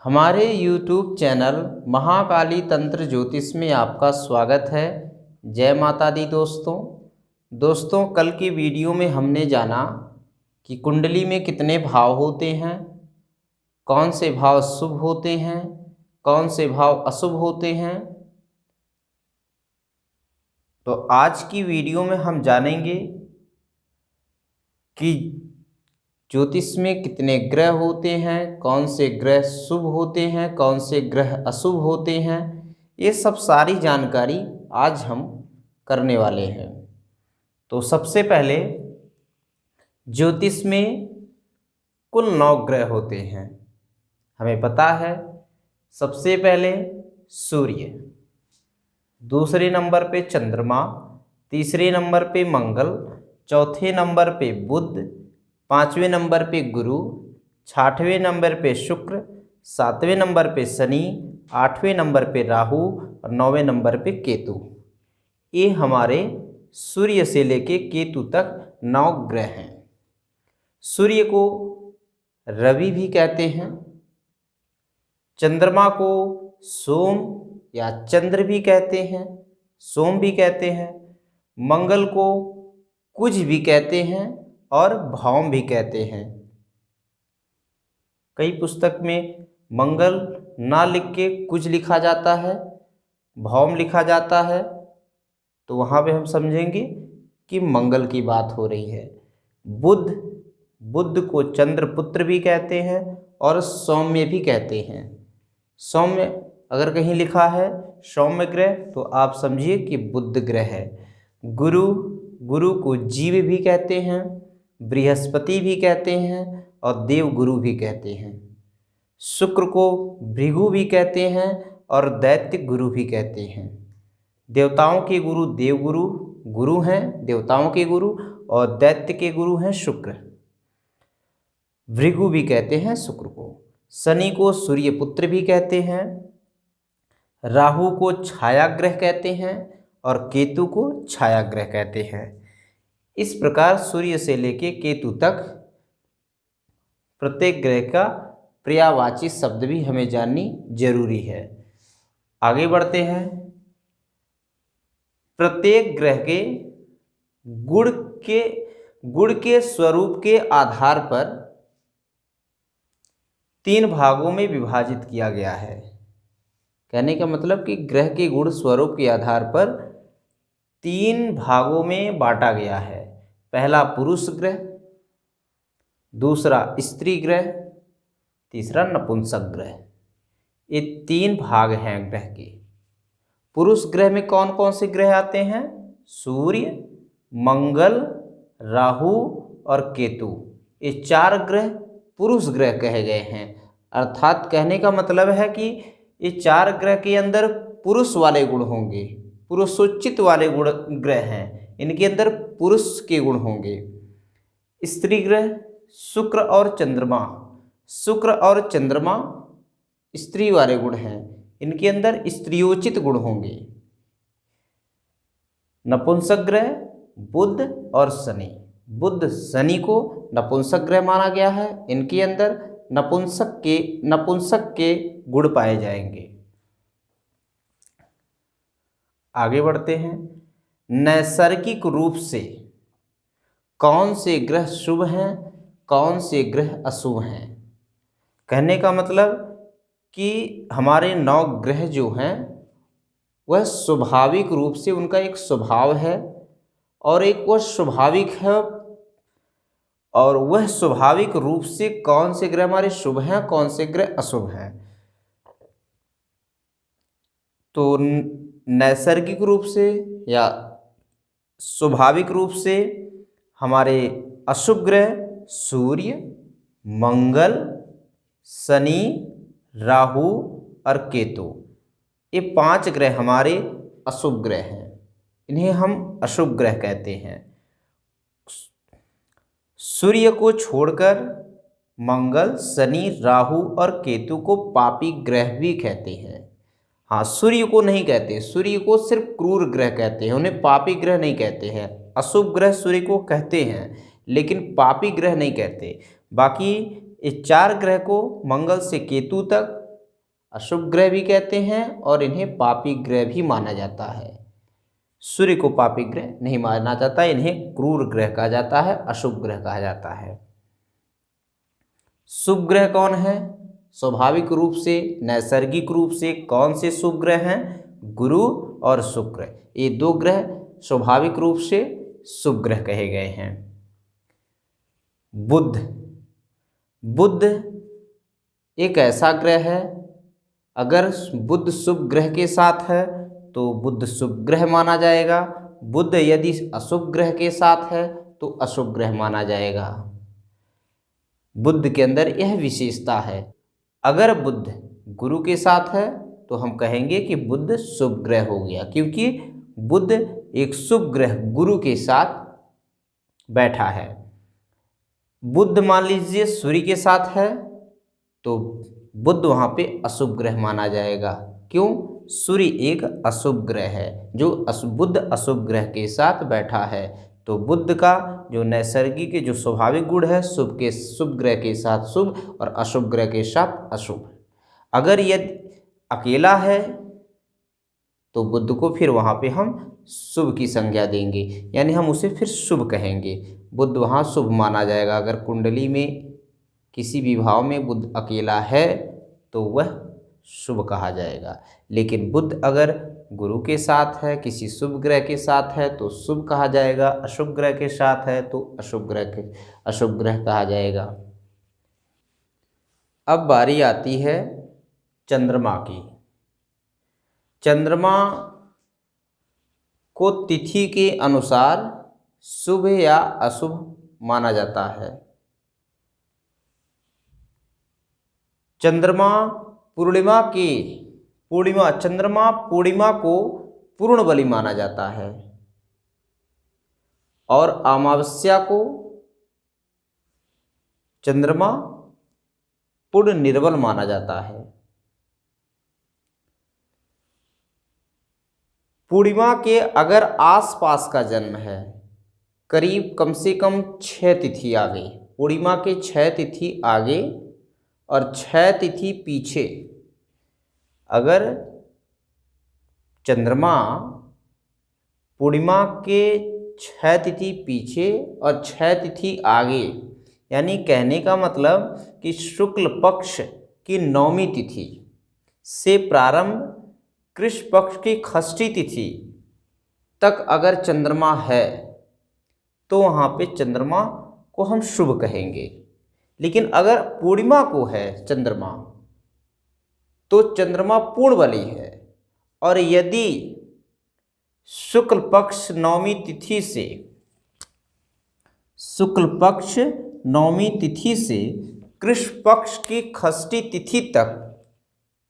हमारे YouTube channel Mahakali तंत्र ज्योतिष में आपका स्वागत है। जय माता दी दोस्तों, कल की वीडियो में हमने जाना कि कुंडली में कितने भाव होते हैं, कौन से भाव शुभ होते हैं, कौन से भाव अशुभ होते हैं। तो आज की वीडियो में हम जानेंगे कि ज्योतिष में कितने ग्रह होते हैं, कौन से ग्रह शुभ होते हैं, कौन से ग्रह अशुभ होते हैं। ये सब सारी जानकारी आज हम करने वाले हैं। तो सबसे पहले ज्योतिष में कुल 9 ग्रह होते हैं, हमें पता है। सबसे पहले सूर्य, दूसरे नंबर पे चंद्रमा, तीसरे नंबर पे मंगल, चौथे नंबर पे बुध, पाँचवें नंबर पे गुरु, छठवें नंबर पे शुक्र, सातवें नंबर पे शनि, आठवें नंबर पे राहु और 9वें नंबर पे केतु। ये हमारे सूर्य से लेके केतु तक 9 ग्रह हैं। सूर्य को रवि भी कहते हैं, चंद्रमा को सोम या चंद्र भी कहते हैं, सोम भी कहते हैं, मंगल को कुज भी कहते हैं और भौम भी कहते हैं। कई पुस्तक में मंगल ना लिख के कुछ लिखा जाता है, भौम लिखा जाता है, तो वहाँ पे हम समझेंगे कि मंगल की बात हो रही है। बुध को चंद्रपुत्र भी कहते हैं और सौम्य भी कहते हैं। सौम्य अगर कहीं लिखा है सौम्य ग्रह तो आप समझिए कि बुध ग्रह है। गुरु को जीव भी कहते हैं, बृहस्पति भी कहते हैं और देवगुरु भी कहते हैं। शुक्र को भृगु भी कहते हैं और दैत्य गुरु भी कहते हैं। देवताओं के गुरु देवगुरु गुरु हैं, देवताओं के गुरु, और दैत्य के गुरु हैं शुक्र। भृगु भी कहते हैं शुक्र को। शनि को सूर्यपुत्र भी कहते हैं, राहु को छाया ग्रह कहते हैं और केतु को छाया ग्रह कहते हैं। इस प्रकार सूर्य से लेके केतु तक प्रत्येक ग्रह का पर्यायवाची शब्द भी हमें जाननी जरूरी है। आगे बढ़ते हैं। प्रत्येक ग्रह के गुण के स्वरूप के आधार पर 3 भागों में विभाजित किया गया है। कहने का मतलब कि ग्रह के गुण स्वरूप के आधार पर 3 भागों में बांटा गया है। पहला पुरुष ग्रह, दूसरा स्त्री ग्रह, तीसरा नपुंसक ग्रह। ये 3 भाग हैं ग्रह के। पुरुष ग्रह में कौन कौन से ग्रह आते हैं? सूर्य, मंगल, राहु और केतु। ये 4 ग्रह पुरुष ग्रह कहे गए हैं। अर्थात कहने का मतलब है कि ये 4 ग्रह के अंदर पुरुष वाले गुण होंगे, पुरुषोचित वाले गुण ग्रह हैं, इनके अंदर पुरुष के गुण होंगे। स्त्री ग्रह शुक्र और चंद्रमा स्त्री वाले गुण हैं, इनके अंदर स्त्रियोचित गुण होंगे। नपुंसक ग्रह बुध और शनि, बुध शनि को नपुंसक ग्रह माना गया है, इनके अंदर नपुंसक के गुण पाए जाएंगे। आगे बढ़ते हैं। नैसर्गिक रूप से कौन से ग्रह शुभ हैं, कौन से ग्रह अशुभ हैं। कहने का मतलब कि हमारे 9 ग्रह जो हैं वह स्वाभाविक रूप से उनका एक स्वभाव है और एक वह स्वाभाविक है, और वह स्वाभाविक रूप से कौन से ग्रह हमारे शुभ हैं, कौन से ग्रह अशुभ हैं। तो नैसर्गिक रूप से या स्वाभाविक रूप से हमारे अशुभ ग्रह सूर्य, मंगल, शनि, राहु और केतु, ये 5 ग्रह हमारे अशुभ ग्रह हैं। इन्हें हम अशुभ ग्रह कहते हैं। सूर्य को छोड़कर मंगल, शनि, राहु और केतु को पापी ग्रह भी कहते हैं। हाँ, सूर्य को नहीं कहते, सूर्य को सिर्फ क्रूर ग्रह कहते हैं, उन्हें पापी ग्रह नहीं कहते हैं। अशुभ ग्रह सूर्य को कहते हैं लेकिन पापी ग्रह नहीं कहते। बाकी ये 4 ग्रह को मंगल से केतु तक अशुभ ग्रह भी कहते हैं और इन्हें पापी ग्रह भी माना जाता है। सूर्य को पापी ग्रह नहीं माना जाता, इन्हें क्रूर ग्रह कहा जाता है, अशुभ ग्रह कहा जाता है। शुभ ग्रह कौन है? स्वाभाविक रूप से, नैसर्गिक रूप से कौन से शुभ ग्रह हैं? गुरु और शुक्र, ये दो ग्रह स्वाभाविक रूप से शुभ ग्रह कहे गए हैं। बुध, बुध एक ऐसा ग्रह है, अगर बुध शुभ ग्रह के साथ है तो बुध शुभ ग्रह माना जाएगा, बुध यदि अशुभ ग्रह के साथ है तो अशुभ ग्रह माना जाएगा। बुध के अंदर यह विशेषता है, अगर बुध गुरु के साथ है तो हम कहेंगे कि बुध शुभ ग्रह हो गया, क्योंकि बुध एक शुभ ग्रह गुरु के साथ बैठा है। बुध मान लीजिए सूर्य के साथ है तो बुध वहाँ पे अशुभ ग्रह माना जाएगा। क्यों? सूर्य एक अशुभ ग्रह है, जो बुध अशुभ ग्रह के साथ बैठा है, तो बुध का जो नैसर्गिक जो स्वाभाविक गुण है, शुभ ग्रह के साथ शुभ और अशुभ ग्रह के साथ अशुभ। अगर यदि अकेला है तो बुध को फिर वहाँ पे हम शुभ की संज्ञा देंगे, यानी हम उसे फिर शुभ कहेंगे, बुध वहाँ शुभ माना जाएगा। अगर कुंडली में किसी भी भाव में बुध अकेला है तो वह शुभ कहा जाएगा, लेकिन बुध अगर गुरु के साथ है, किसी शुभ ग्रह के साथ है तो शुभ कहा जाएगा, अशुभ ग्रह के साथ है तो अशुभ ग्रह कहा जाएगा। अब बारी आती है चंद्रमा की। चंद्रमा को तिथि के अनुसार शुभ या अशुभ माना जाता है। चंद्रमा को पूर्ण बली माना जाता है और अमावस्या को चंद्रमा पूर्ण निर्बल माना जाता है। पूर्णिमा के अगर आसपास का जन्म है, करीब कम से कम 6 तिथि आगे, पूर्णिमा के 6 तिथि आगे और 6 तिथि पीछे, अगर चंद्रमा पूर्णिमा के 6 तिथि पीछे और 6 तिथि आगे, यानी कहने का मतलब कि शुक्ल पक्ष की 9वीं तिथि से प्रारंभ कृष्ण पक्ष की षष्ठी तिथि तक अगर चंद्रमा है तो वहाँ पे चंद्रमा को हम शुभ कहेंगे। लेकिन अगर पूर्णिमा को है चंद्रमा तो चंद्रमा पूर्ण बली है, और यदि शुक्ल पक्ष 9वीं तिथि से कृष्ण पक्ष की षष्ठी तिथि तक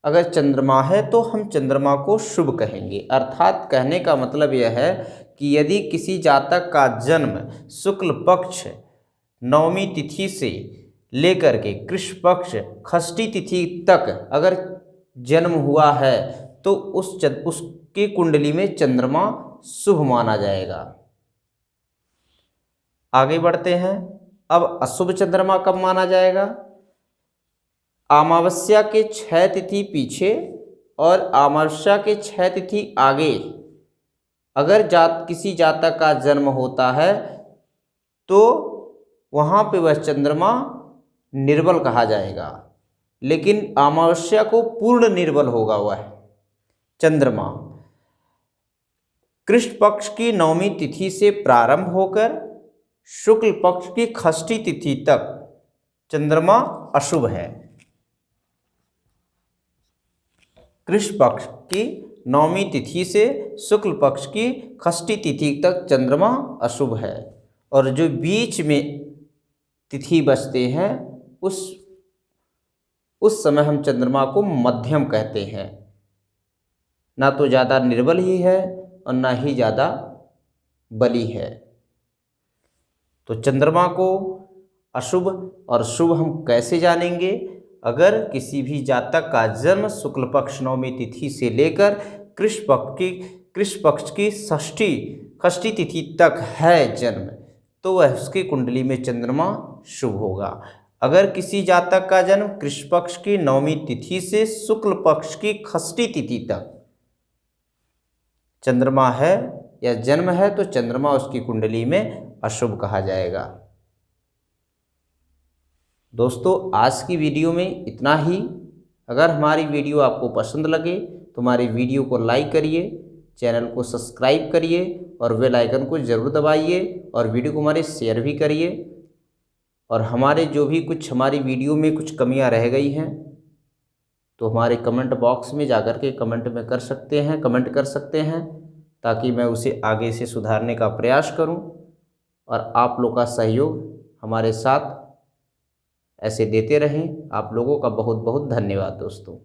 अगर चंद्रमा है तो हम चंद्रमा को शुभ कहेंगे। अर्थात कहने का मतलब यह है कि यदि किसी जातक का जन्म शुक्ल पक्ष 9वीं तिथि से लेकर के कृष्ण पक्ष षष्ठी तिथि तक अगर जन्म हुआ है तो उसकी कुंडली में चंद्रमा शुभ माना जाएगा। आगे बढ़ते हैं। अब अशुभ चंद्रमा कब माना जाएगा? अमावस्या के 6 तिथि पीछे और अमावस्या के 6 तिथि आगे अगर किसी जातक का जन्म होता है तो वहाँ पे वह चंद्रमा निर्बल कहा जाएगा, लेकिन अमावस्या को पूर्ण निर्बल होगा वह चंद्रमा। कृष्ण पक्ष की 9वीं तिथि से प्रारंभ होकर शुक्ल पक्ष की षष्ठी तिथि तक चंद्रमा अशुभ है। कृष्ण पक्ष की 9वीं तिथि से शुक्ल पक्ष की षष्ठी तिथि तक चंद्रमा अशुभ है, और जो बीच में तिथि बचते हैं उस समय हम चंद्रमा को मध्यम कहते हैं, ना तो ज़्यादा निर्बल ही है और ना ही ज़्यादा बली है। तो चंद्रमा को अशुभ और शुभ हम कैसे जानेंगे? अगर किसी भी जातक का जन्म शुक्ल पक्ष 9वीं तिथि से लेकर कृष्ण पक्ष की षष्ठी तिथि तक है जन्म, तो वह उसकी कुंडली में चंद्रमा शुभ होगा। अगर किसी जातक का जन्म कृष्ण पक्ष की नवमी तिथि से शुक्ल पक्ष की षष्ठी तिथि तक चंद्रमा है या जन्म है तो चंद्रमा उसकी कुंडली में अशुभ कहा जाएगा। दोस्तों आज की वीडियो में इतना ही। अगर हमारी वीडियो आपको पसंद लगे तो हमारी वीडियो को लाइक करिए, चैनल को सब्सक्राइब करिए और बेल आइकन को ज़रूर दबाइए और वीडियो को हमारे शेयर भी करिए। और हमारे जो भी कुछ हमारी वीडियो में कुछ कमियां रह गई हैं तो हमारे कमेंट बॉक्स में जाकर के कमेंट कर सकते हैं ताकि मैं उसे आगे से सुधारने का प्रयास करूं। और आप लोग का सहयोग हमारे साथ ऐसे देते रहें। आप लोगों का बहुत बहुत धन्यवाद दोस्तों।